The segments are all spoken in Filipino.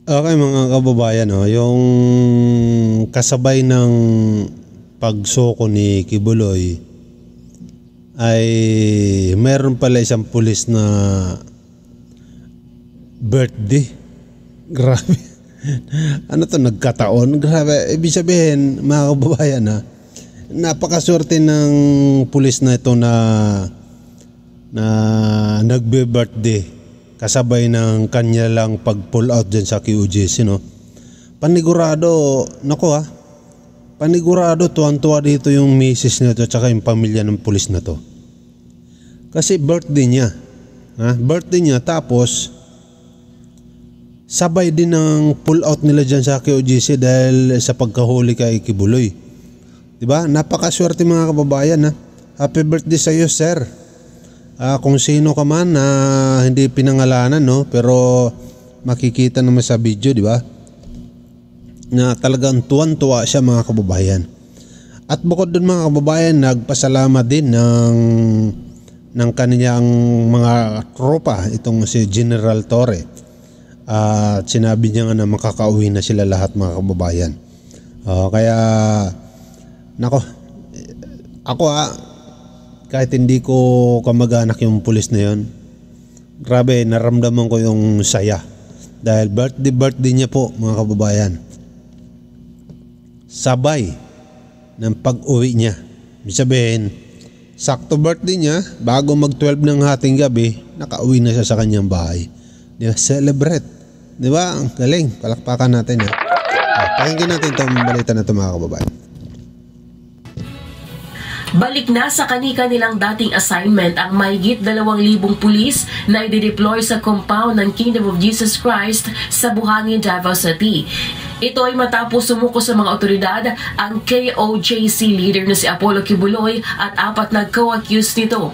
Okay mga kababayan, no, yung kasabay ng pagsoko ni Kibuloy ay meron pala isang pulis na birthday. Grabe. Ano to, nagkataon? Grabe. Ibig sabihin mga kababayan, ha, napakaswerte ng pulis na ito na nagbe-birthday kasabay ng kanya lang pag-pull out dyan sa QGC, no? Panigurado, nako panigurado tuwan-tuwa dito yung misis nito at saka yung pamilya ng pulis na to. Kasi birthday niya. Birthday niya, tapos sabay din ng pull out nila dyan sa QGC dahil sa pagkahuli kay Kibuloy. Diba? Napakaswerte mga kababayan, ha? Happy birthday sa iyo, sir. Kung sino ka man na hindi pinangalanan, no, pero makikita naman sa video, di ba, na talagang tuwan-tuwa siya mga kababayan. At bukod dun mga kababayan, nagpasalamat din ng kanyang mga tropa, itong si General Torre. At sinabi niya nga na makakauwi na sila lahat mga kababayan. Kaya nako, ako kahit hindi ko kamag-anak yung pulis na yon, grabe, naramdaman ko yung saya dahil birthday niya po mga kababayan, sabay ng pag-uwi niya. Ibig sabihin, sakto birthday niya, bago mag 12 ng hating gabi, nakauwi na siya sa kanyang bahay. Di ba? Celebrate, di ba? Ang galing, palakpakan natin, ha? Pakinggan natin itong balita na ito mga kababayan. Balik na sa kani-kanilang dating assignment ang mahigit 2,000 pulis na i-deploy sa compound ng Kingdom of Jesus Christ sa Buhangin, Davao City. Ito ay matapos sumuko sa mga otoridad ang KOJC leader na si Apollo Kibuloy at 4 na co-accused nito.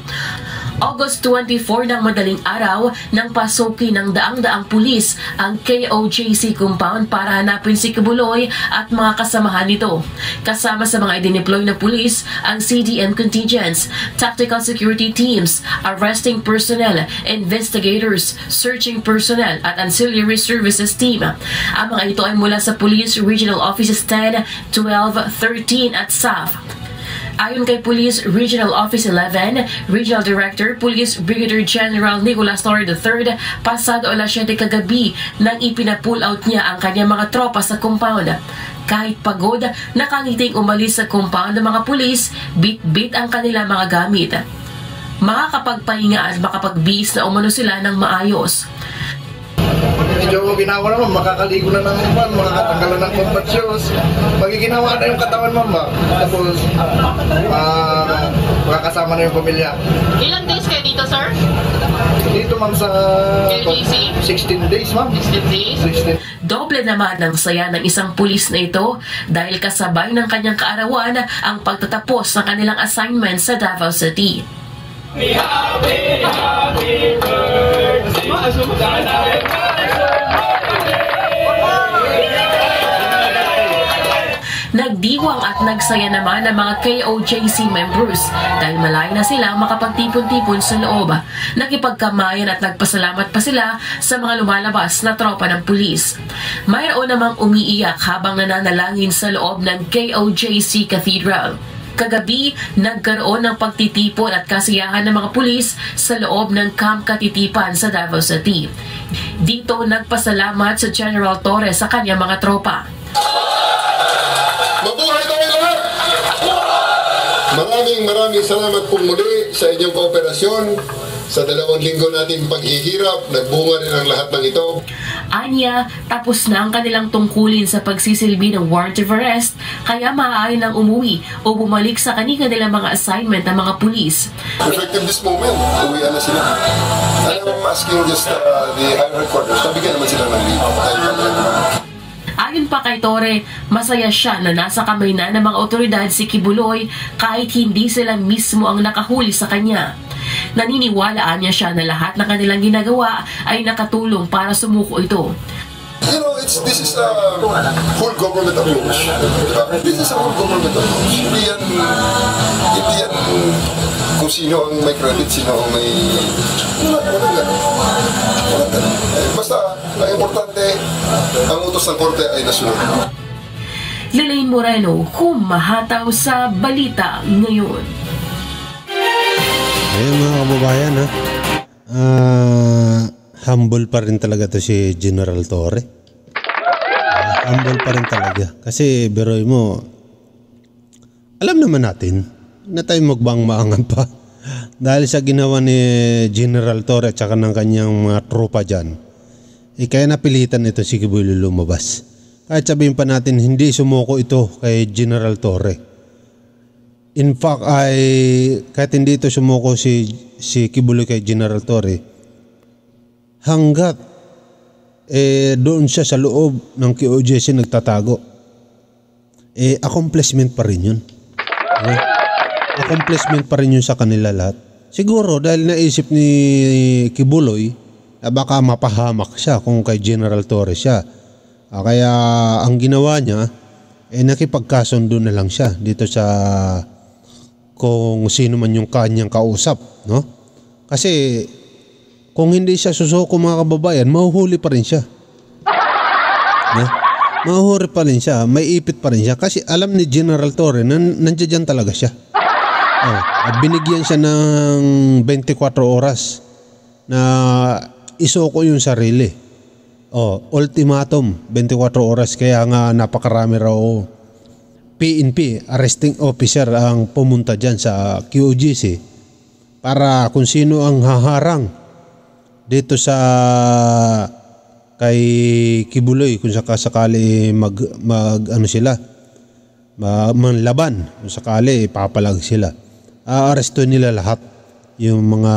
August 24 ng madaling araw nang pasukin ng daang-daang pulis ang KOJC compound para hanapin si Kibuloy at mga kasamahan nito. Kasama sa mga idineploy na pulis ang CDM contingents, tactical security teams, arresting personnel, investigators, searching personnel at ancillary services team. Ang mga ito ay mula sa Police Regional Offices 10, 12, 13 at SAF. Ayon kay Police Regional Office 11, Regional Director Police Brigadier General Nicolas Torre III, pasado alas 7 kagabi nang ipina-pull out niya ang kanyang mga tropa sa compound. Kahit pagod, nakangiting umalis sa compound ng mga pulis, bit-bit ang kanilang mga gamit. Makakapagpahinga at makapagbihis na umano sila ng maayos. Medyo ginawa naman, makakaligo na ng iban, makakatanggalan ng combat shoes. Pag ginawa na yung katawan mo, tapos makakasama na yung pamilya. Ilang days kayo dito, sir? Dito, ma'am, sa LGC? 16 days, ma'am. 16 days? 16. Doble naman ang saya ng isang pulis na ito dahil kasabay ng kanyang kaarawan ang pagtatapos ng kanilang assignment sa Davao City. Happy birthday! Nagdiwang at nagsaya naman ang mga KOJC members dahil malayo na sila makapagtipon-tipon sa loob. Nakipagkamayan at nagpasalamat pa sila sa mga lumalabas na tropa ng pulis. Mayroon namang umiiyak habang nananalangin sa loob ng KOJC Cathedral. Kagabi, nagkaroon ng pagtitipon at kasiyahan ng mga pulis sa loob ng Camp Katitipan sa Davao City. Dito nagpasalamat sa General Torre sa kanyang mga tropa. Mabuhay kami lahat! Maraming salamat po muli sa inyong kooperasyon. Sa 2 linggo nating paghihirap, nagbunga rin ang lahat ng ito. Anya, tapos na ang kanilang tungkulin sa pagsisilbi ng warrant of arrest, kaya maaari nang umuwi o bumalik sa kanilang mga assignment ng mga pulis. Effective this moment, uwian na sila. And I'm asking just the higher headquarters, nabigyan naman sila ng leave. Ayon pa kay Torre, masaya siya na nasa kamay na ng mga otoridad si Kibuloy kahit hindi sila mismo ang nakahuli sa kanya. Naniniwalaan niya siya na lahat ng kanilang ginagawa ay nakatulong para sumuko ito. You know, this is a whole government approach. This is a whole government approach. Hindi yan kung sino ang may credit, sino ang may... Walang gano'n. Basta, ang importante, ang utos ng korte ay nasunod. Lelaine Moreno, humahataw sa balita ngayon. Ayun mga kababayan ha. Humble pa rin talaga to si General Torre. Humble pa rin talaga. Kasi biroy mo, alam naman natin na tayo magbang-maangan pa. Dahil sa ginawa ni General Torre at saka ng kanyang mga tropa dyan, kaya napilitan ito si Kibuloy lumabas. Kahit sabihin pa natin hindi sumuko ito kay General Torre. In fact ay kahit hindi ito sumuko si Kibuloy kay General Torre, hanggat doon siya sa loob ng QOJC nagtatago, accomplishment pa rin yun. Accomplishment pa rin yun sa kanila lahat. Siguro dahil naisip ni Kibuloy na baka mapahamak siya kung kay General Torre siya. Kaya ang ginawa niya, nakipagkasundo na lang siya dito sa kung sino man yung kanyang kausap, no? Kasi kung hindi siya susuko mga kababayan, mahuhuli pa rin siya. No? Mahuhuli pa rin siya, may ipit pa rin siya kasi alam ni General Torre na nandiyan talaga siya. At binigyan siya ng 24 oras na isuko yung sarili. Ultimatum, 24 oras. Kaya nga napakarami raw PNP, arresting officer ang pumunta dyan sa QOJC para kung sino ang haharang dito sa kay Kibuloy kung sakali manlaban, kung sakali papalag sila. Aresto nila lahat yung mga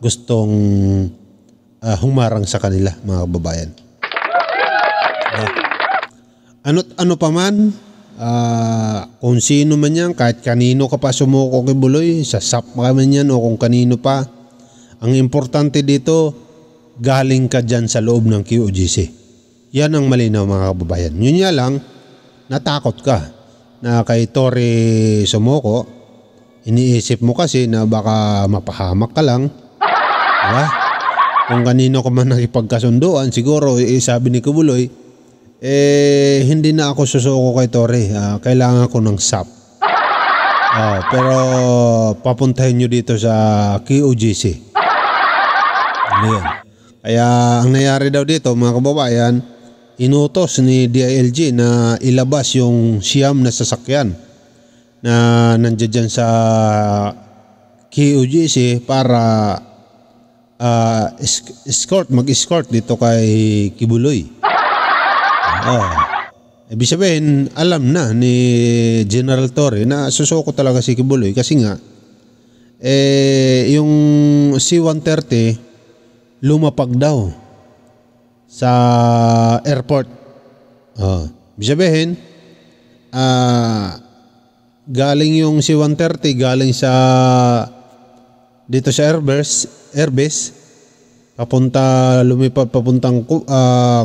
gustong humarang sa kanila, mga kababayan. Ano pa man, kung sino man yan, kahit kanino ka pa sumuko kay Buloy, sa SAP man yan o kung kanino pa, ang importante dito, galing ka dyan sa loob ng QOJC. Yan ang malinaw mga kababayan. Yun nga lang, natakot ka na kay Torre sumuko. Iniisip mo kasi na baka mapahamak ka lang. Diba? Kung kanino ka man nakipagkasunduan, siguro sabi ni Kibuloy, hindi na ako susuko kay Torre. Kailangan ko ng SAP. Pero papuntahin nyo dito sa QOJC. Ano yan? Kaya ang nangyari daw dito mga kababayan, inutos ni DILG na ilabas yung siyam na sasakyan na nandiyan dyan sa QOJC para mag-escort dito kay Kibuloy. Ibig sabihin, alam na ni General Torre na susuko talaga si Kibuloy kasi nga yung C-130 lumapag daw sa airport. Ibig sabihin, galing yung C-130 galing sa dito sa airbase papuntang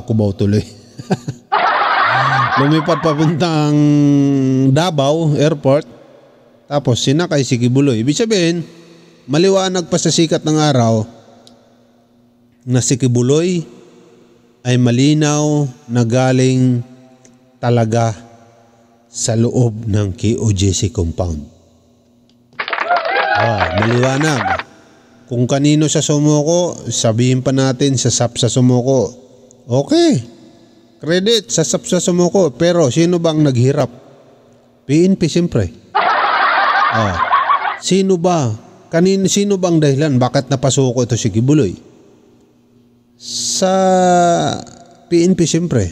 Cubao tuloy. Lumipad papuntang Davao Airport, tapos sinakay si Kibuloy. Ibig sabihin, maliwanag pa sa sikat ng araw na si Kibuloy ay malinaw na galing talaga sa loob ng QOJC compound. Maliwanag. Kung kanino sa sumuko, sabihin pa natin sa SAP sa sumuko. Okay. Credit sa SAP sa sumuko. Pero sino bang naghirap? PNP siyempre. Sino ba? Sino bang dahilan? Bakit napasuko ito si Kibuloy? Sa PNP siyempre.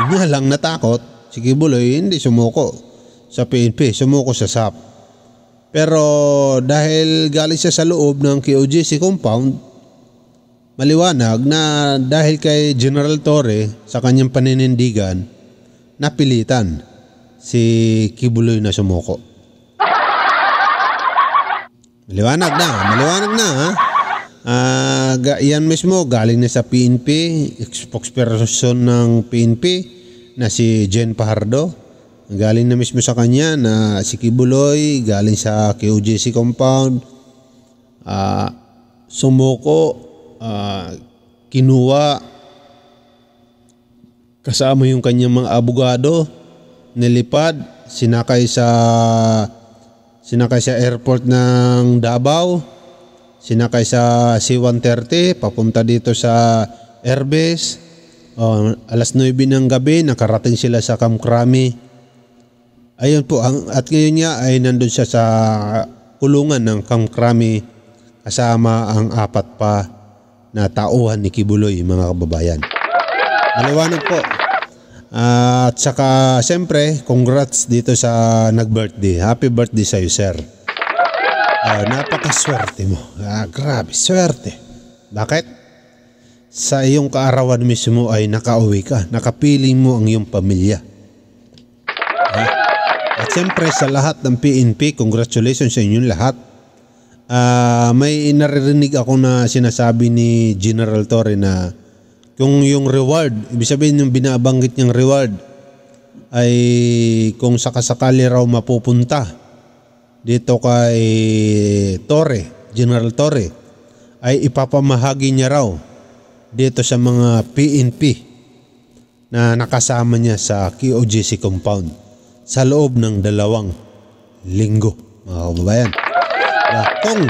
Hindi lang natakot. Si Kibuloy hindi sumuko sa PNP. Sumuko sa SAP. Pero dahil galing siya sa loob ng QOJC compound, maliwanag na dahil kay General Torre sa kanyang paninindigan, napilitan si Kibuloy na sumuko. Maliwanag na ha. Yan mismo galing na sa PNP, spokesperson ng PNP na si Jen Pajardo. Galing na mismo sa kanya na si Kibuloy galing sa QOJC compound, sumuko, kinuha Kasama yung kanyang mga abogado, nilipad, sinakay sa airport ng Davao, sinakay sa C-130 papunta dito sa airbase. Alas 9 ng gabi nakarating sila sa Camp Crame. Ayun po, at ngayon niya ay nandun siya sa kulungan ng Camp Crame kasama ang 4 pa na tauhan ni Kibuloy, mga kababayan. Maliwanag po. At saka siyempre, congrats dito sa nag-birthday. Happy birthday sa iyo, sir. Napakaswerte mo. Grabe, swerte. Bakit? Sa iyong kaarawan mismo ay nakauwi ka. Nakapiling mo ang iyong pamilya. At siyempre sa lahat ng PNP, congratulations sa inyong lahat. May naririnig ako na sinasabi ni General Torre na kung yung reward, ibig sabihin yung binabanggit niyang reward ay kung sakasakali raw mapupunta dito kay Torre, General Torre, ay ipapamahagi niya raw dito sa mga PNP na nakasama niya sa QOGC compound sa loob ng 2 linggo, mga kababayan. Kung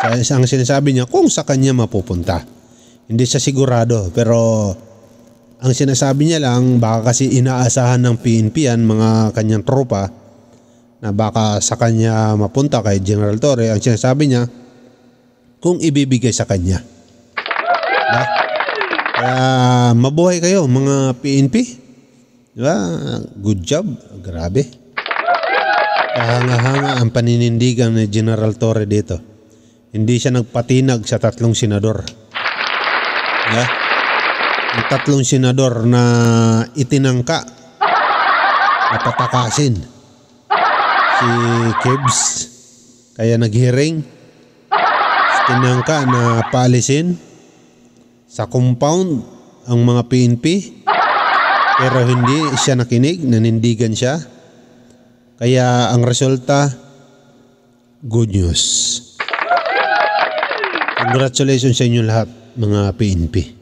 ang sinasabi niya, kung sa kanya mapupunta, hindi siya sigurado, pero ang sinasabi niya lang, baka kasi inaasahan ng PNP yan, mga kanyang tropa, na baka sa kanya mapunta kay General Torre. Ang sinasabi niya, kung ibibigay sa kanya. Kaya mabuhay kayo mga PNP. Diba? Good job. Grabe. Kahanga-hanga ang paninindigan ni General Torre dito. Hindi siya nagpatinag sa 3 senador. Yeah. Ang 3 senador na itinangka na patakasin si Kebs, kaya nag-hearing, tinangka na paalisin sa compound ang mga PNP, pero hindi siya nakinig, nanindigan siya. Kaya ang resulta, good news. Congratulations sa inyo lahat, mga PNP.